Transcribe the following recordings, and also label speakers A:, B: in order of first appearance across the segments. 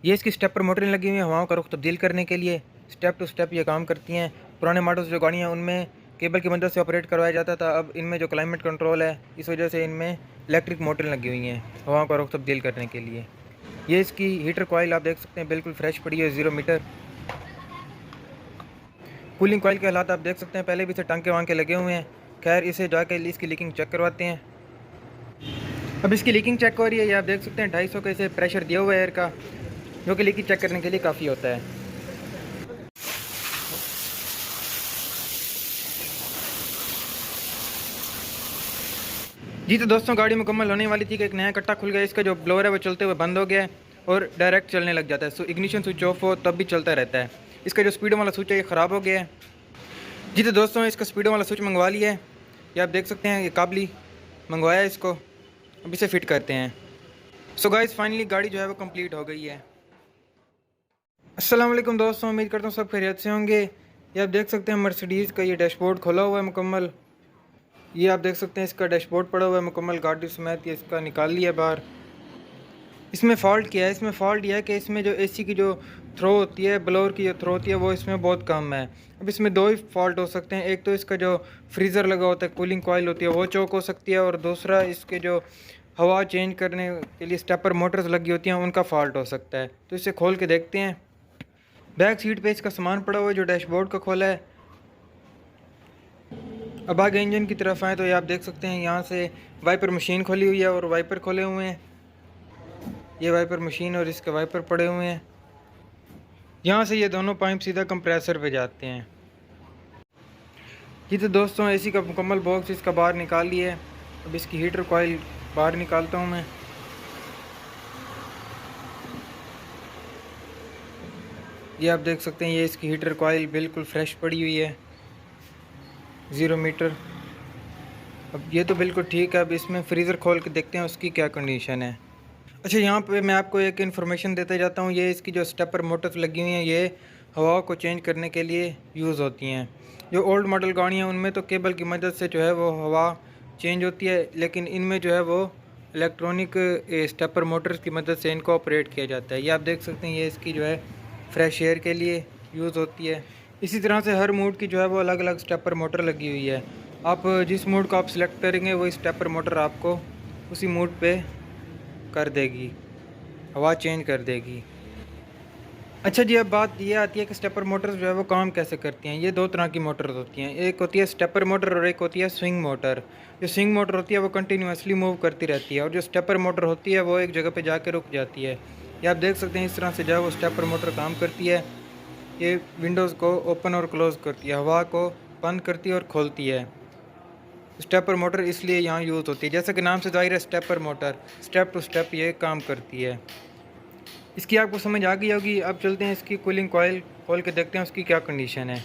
A: ये इसकी स्टेपर मोटरें लगी हुई हैं हवाओं का रुख तब्दील करने के लिए। स्टेप टू स्टेप ये काम करती हैं। पुराने मॉडल्स जो गाड़ियाँ उनमें केबल की मदद से ऑपरेट करवाया जाता था, अब इनमें जो क्लाइमेट कंट्रोल है इस वजह से इनमें इलेक्ट्रिक मोटरें लगी हुई हैं हवाओं का रुख तब्दील करने के लिए। ये इसकी हीटर कॉइल आप देख सकते हैं बिल्कुल फ्रेश पड़ी है 0 मीटर। कूलिंग कॉइल के हालात आप देख सकते हैं, पहले भी इसे टांके वांके लगे हुए हैं। खैर इसे जाके इसकी लीकिंग चेक करवाते हैं। अब इसकी लीकिंग चेक हो रही है, ये आप देख सकते हैं 250 का इसे प्रेशर दिया हुआ है एयर का, जो कि लीकेज चेक करने के लिए काफ़ी होता है। जी तो दोस्तों गाड़ी मुकम्मल होने वाली थी कि एक नया कट्टा खुल गया। इसका जो ब्लोअर है वो चलते हुए बंद हो गया है और डायरेक्ट चलने लग जाता है। सो इग्निशन स्विच ऑफ हो तब भी चलता रहता है। इसका जो स्पीडो वाला स्विच है ये ख़राब हो गया है। जी तो दोस्तों इसका स्पीडो वाला स्विच मंगवा लिया है, ये आप देख सकते हैं, ये काबली मंगवाया है इसको। अब इसे फिट करते हैं। सो गाइस फाइनली गाड़ी जो है वो कंप्लीट हो गई है। अस्सलाम वालेकुम दोस्तों, उम्मीद करता हूँ सब खैरियत से होंगे। ये आप देख सकते हैं मर्सिडीज़ का ये डैशबोर्ड खोला हुआ है मुकम्मल। ये आप देख सकते हैं इसका डैशबोर्ड पड़ा हुआ है मुकम्मल, गाड़ी समेत ये इसका निकाल लिया बाहर। इसमें फ़ॉल्ट क्या है, इसमें फ़ॉल्ट यह है कि इसमें जो एसी की जो थ्रो होती है, ब्लोअर की जो थ्रो होती है वो इसमें बहुत कम है। अब इसमें दो ही फॉल्ट हो सकते हैं, एक तो इसका जो फ्रीज़र लगा होता है, कूलिंग कॉइल होती है वो चौक हो सकती है, और दूसरा इसके जो हवा चेंज करने के लिए स्टेपर मोटर्स लगी होती हैं उनका फॉल्ट हो सकता है। तो इसे खोल के देखते हैं। बैक सीट पे इसका सामान पड़ा हुआ है जो डैशबोर्ड का खोला है। अब आगे इंजन की तरफ आए तो ये आप देख सकते हैं यहाँ से वाइपर मशीन खोली हुई है और वाइपर खोले हुए हैं। ये वाइपर मशीन और इसके वाइपर पड़े हुए हैं। यहाँ से ये दोनों पाइप सीधा कंप्रेसर पे जाते हैं। जी तो दोस्तों एसी का मुकम्मल बॉक्स इसका बाहर निकाल लिया है। अब इसकी हीटर कॉइल बाहर निकालता हूँ मैं। ये आप देख सकते हैं ये इसकी हीटर कॉइल बिल्कुल फ्रेश पड़ी हुई है 0 मीटर। अब ये तो बिल्कुल ठीक है। अब इसमें फ्रीज़र खोल के देखते हैं उसकी क्या कंडीशन है। अच्छा यहाँ पे मैं आपको एक इन्फॉर्मेशन देते जाता हूँ। ये इसकी जो स्टेपर मोटर्स लगी हुई हैं ये हवा को चेंज करने के लिए यूज़ होती हैं। जो ओल्ड मॉडल गाड़ियाँ उनमें तो केबल की मदद से जो है वो हवा चेंज होती है, लेकिन इनमें जो है वो इलेक्ट्रॉनिक स्टेपर मोटर्स की मदद से इनको ऑपरेट किया जाता है। ये आप देख सकते हैं ये इसकी जो है फ्रेश एयर के लिए यूज़ होती है। इसी तरह से हर मूड की जो है वो अलग अलग स्टेपर मोटर लगी हुई है। आप जिस मूड को आप सिलेक्ट करेंगे वही स्टेपर मोटर आपको उसी मूड पे कर देगी, हवा चेंज कर देगी। अच्छा जी अब बात ये आती है कि स्टेपर मोटर्स जो है वो काम कैसे करती हैं। ये दो तरह की मोटर्स होती हैं, एक होती है स्टेपर मोटर और एक होती है स्विंग मोटर। जो स्विंग मोटर होती है वो कंटिन्यूसली मूव करती रहती है और जो स्टेपर मोटर होती है वो एक जगह पे जाके रुक जाती है। ये आप देख सकते हैं इस तरह से जो है वो स्टेपर मोटर काम करती है। ये विंडोज़ को ओपन और क्लोज़ करती है, हवा को बंद करती है और खोलती है। स्टेपर मोटर इसलिए यहाँ यूज़ होती है, जैसे कि नाम से ज़ाहिर है stepper motor step to step ये काम करती है। इसकी आपको समझ आ गई होगी। अब चलते हैं इसकी कूलिंग कॉइल खोल के देखते हैं उसकी क्या कंडीशन है।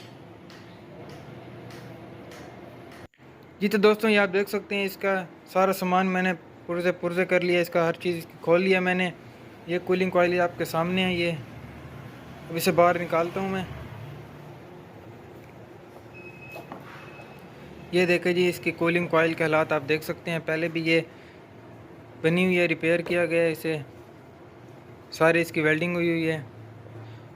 A: जी तो दोस्तों ये आप देख सकते हैं इसका सारा सामान मैंने पुर्जे पुर्जे कर लिया, इसका हर चीज़ खोल लिया मैंने। ये कूलिंग कॉइल आपके सामने है। ये अब इसे बाहर निकालता हूँ मैं। ये देखें जी इसकी कूलिंग कॉइल के हालात आप देख सकते हैं, पहले भी ये बनी हुई है, रिपेयर किया गया है इसे, सारी इसकी वेल्डिंग हुई हुई है।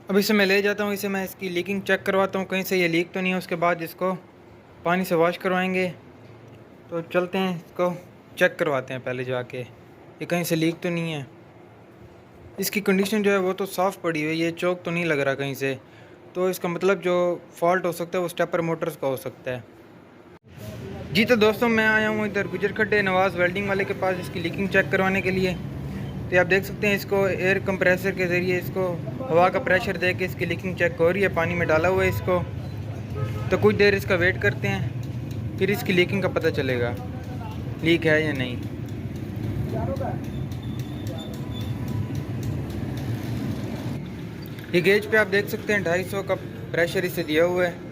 A: अब इसे मैं ले जाता हूँ, इसे मैं इसकी लीकिंग चेक करवाता हूँ कहीं से ये लीक तो नहीं है। उसके बाद इसको पानी से वॉश करवाएंगे। तो चलते हैं इसको चेक करवाते हैं पहले जाके, ये कहीं से लीक तो नहीं है। इसकी कंडीशन जो है वो तो साफ़ पड़ी हुई है, ये चौक तो नहीं लग रहा कहीं से। तो इसका मतलब जो फॉल्ट हो सकता है वो स्टेपर मोटर्स का हो सकता है। जी तो दोस्तों मैं आया हूँ इधर गुजर खड्डे नवाज़ वेल्डिंग वाले के पास इसकी लीकिंग चेक करवाने के लिए। तो आप देख सकते हैं इसको एयर कंप्रेसर के ज़रिए इसको हवा का प्रेशर दे के इसकी लीकिंग चेक हो रही है। पानी में डाला हुआ है इसको। तो कुछ देर इसका वेट करते हैं, फिर इसकी लीकिंग का पता चलेगा लीक है या नहीं। ये गेज पे आप देख सकते हैं 250 का प्रेशर इसे दिया हुआ है।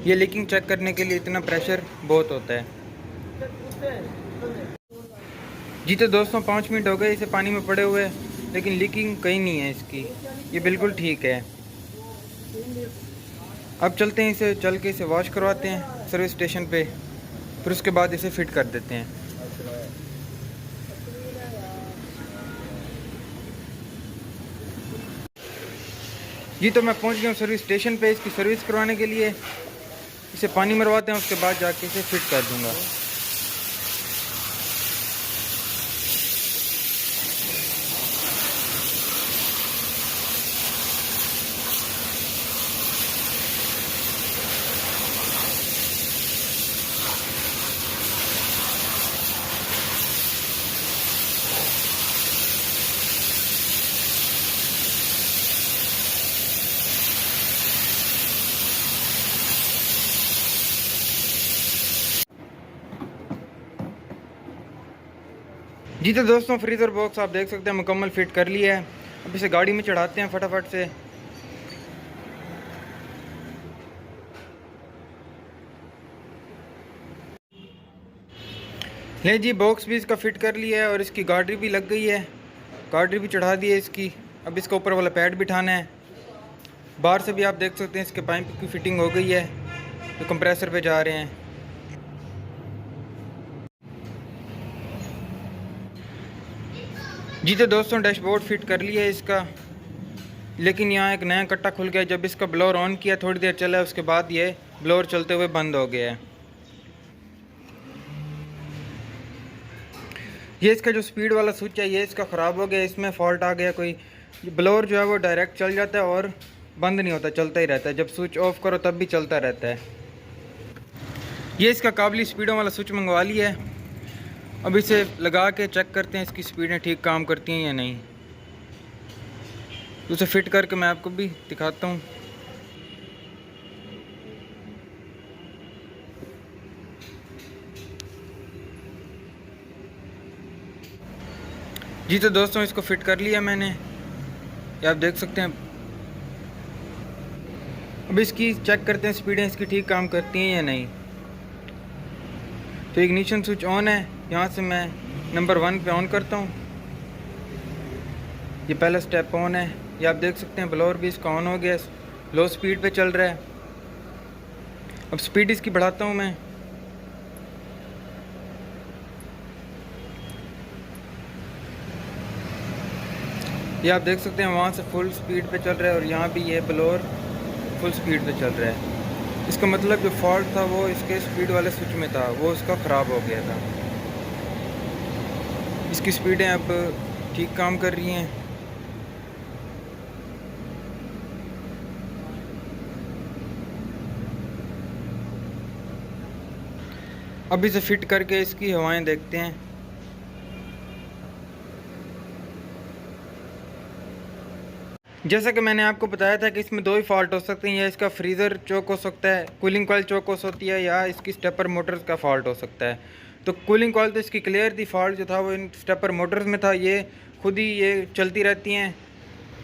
A: ये लीकिंग चेक करने के लिए इतना प्रेशर बहुत होता है। जी तो दोस्तों 5 मिनट हो गए इसे पानी में पड़े हुए, लेकिन लीकिंग कहीं नहीं है इसकी, ये बिल्कुल ठीक है। अब चलते हैं इसे चल के इसे वॉश करवाते हैं सर्विस स्टेशन पे, फिर उसके बाद इसे फिट कर देते हैं। जी तो मैं पहुंच गया हूँ सर्विस स्टेशन पे इसकी सर्विस करवाने के लिए। इसे पानी मरवाते हैं, उसके बाद जाके इसे फिट कर दूंगा। जी तो दोस्तों फ्रीज़र बॉक्स आप देख सकते हैं मुकम्मल फिट कर लिया है। अब इसे गाड़ी में चढ़ाते हैं फटाफट से। ले जी बॉक्स भी इसका फिट कर लिया है और इसकी गाड़ी भी लग गई है, गाड़ी भी चढ़ा दी है इसकी। अब इसका ऊपर वाला पैड बिठाना है। बाहर से भी आप देख सकते हैं इसके पाइप की फिटिंग हो गई है जो कंप्रेसर पे जा रहे हैं। जी तो दोस्तों डैशबोर्ड फिट कर लिया है इसका, लेकिन यहाँ एक नया कट्टा खुल गया। जब इसका ब्लोअर ऑन किया थोड़ी देर चला, उसके बाद ये ब्लोअर चलते हुए बंद हो गया है। ये इसका जो स्पीड वाला स्विच है ये इसका ख़राब हो गया, इसमें फॉल्ट आ गया कोई। ब्लोअर जो है वो डायरेक्ट चल जाता है और बंद नहीं होता, चलता ही रहता है। जब स्विच ऑफ करो तब भी चलता रहता है। ये इसका काबली स्पीडों वाला स्विच मंगवा लिया है। अब इसे लगा के चेक करते हैं इसकी स्पीडें ठीक काम करती हैं या नहीं। तो उसे फिट करके मैं आपको भी दिखाता हूँ। जी तो दोस्तों इसको फिट कर लिया मैंने, ये आप देख सकते हैं। अब इसकी चेक करते हैं स्पीडें इसकी ठीक काम करती हैं या नहीं। तो इग्निशन स्विच ऑन है, यहाँ से मैं नंबर 1 पे ऑन करता हूँ। ये पहला स्टेप ऑन है, ये आप देख सकते हैं। ब्लोअर भी इसका ऑन हो गया, लो स्पीड पे चल रहा है। अब स्पीड इसकी बढ़ाता हूँ मैं। ये आप देख सकते हैं वहाँ से फुल स्पीड पे चल रहा है और यहाँ भी ये ब्लोअर फुल स्पीड पे चल रहा है। इसका मतलब जो फॉल्ट था वो इसके स्पीड वाले स्विच में था, वो इसका ख़राब हो गया था। इसकी स्पीडें अब ठीक काम कर रही हैं। अब इसे फिट करके इसकी हवाएं देखते हैं। जैसा कि मैंने आपको बताया था कि इसमें 2 ही फॉल्ट हो सकते हैं, या इसका फ्रीज़र चोक हो सकता है, कूलिंग कॉइल चोक हो सकती है, या इसकी स्टेपर मोटर्स का फॉल्ट हो सकता है। तो कूलिंग कॉइल तो इसकी क्लियर थी, फॉल्ट जो था वो इन स्टेपर मोटर्स में था। ये खुद ही ये चलती रहती हैं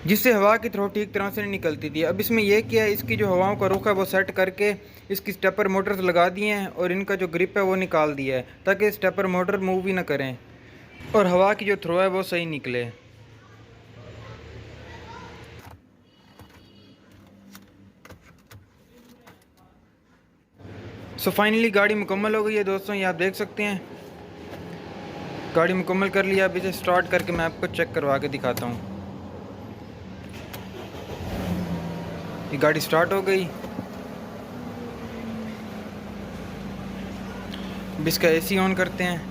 A: जिससे हवा की थ्रो ठीक तरह से नहीं निकलती थी। अब इसमें यह किया है, इसकी जो हवाओं का रुख है वो सेट करके इसकी स्टेपर मोटर्स लगा दिए हैं और इनका जो ग्रिप है वो निकाल दिया है ताकि स्टेपर मोटर मूव भी ना करें और हवा की जो थ्रो है वो सही निकले। सो फाइनली गाड़ी मुकम्मल हो गई है दोस्तों, ये आप देख सकते हैं गाड़ी मुकम्मल कर लिया। अब इसे स्टार्ट करके मैं आपको चेक करवा के दिखाता हूँ। ये गाड़ी स्टार्ट हो गई। अब इसका एसी ऑन करते हैं।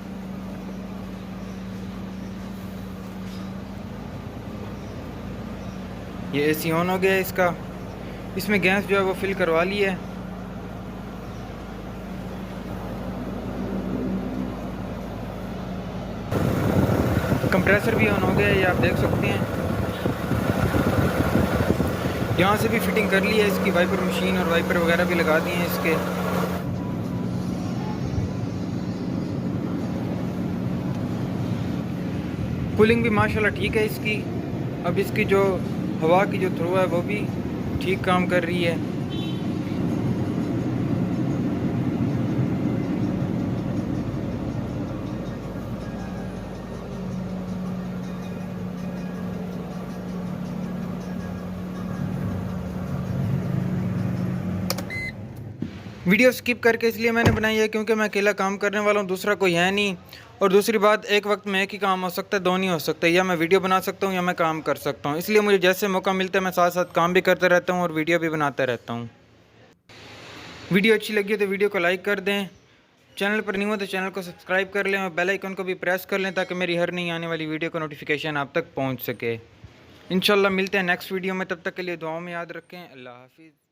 A: ये एसी ऑन हो गया है इसका। इसमें गैस जो है वो फिल करवा ली है। कंप्रेसर भी ऑन हो गया है, ये आप देख सकते हैं। यहाँ से भी फिटिंग कर ली है इसकी, वाइपर मशीन और वाइपर वगैरह भी लगा दिए हैं इसके। कूलिंग भी माशाल्लाह ठीक है इसकी। अब इसकी जो हवा की जो थ्रो है वो भी ठीक काम कर रही है। वीडियो स्किप करके इसलिए मैंने बनाई है क्योंकि मैं अकेला काम करने वाला हूँ, दूसरा कोई है नहीं। और दूसरी बात, एक वक्त में एक ही काम हो सकता है, दो नहीं हो सकता, या मैं वीडियो बना सकता हूँ या मैं काम कर सकता हूँ। इसलिए मुझे जैसे मौका मिलता है मैं साथ साथ काम भी करता रहता हूँ और वीडियो भी बनाता रहता हूँ। वीडियो अच्छी लगी हो तो वीडियो को लाइक कर दें, चैनल पर नहीं हो तो चैनल को सब्सक्राइब कर लें और बेल आइकन को भी प्रेस कर लें ताकि मेरी हर नई आने वाली वीडियो का नोटिफिकेशन आप तक पहुँच सके। इंशाल्लाह मिलते हैं नेक्स्ट वीडियो में, तब तक के लिए दुआओं में याद रखें। अल्लाह हाफिज़।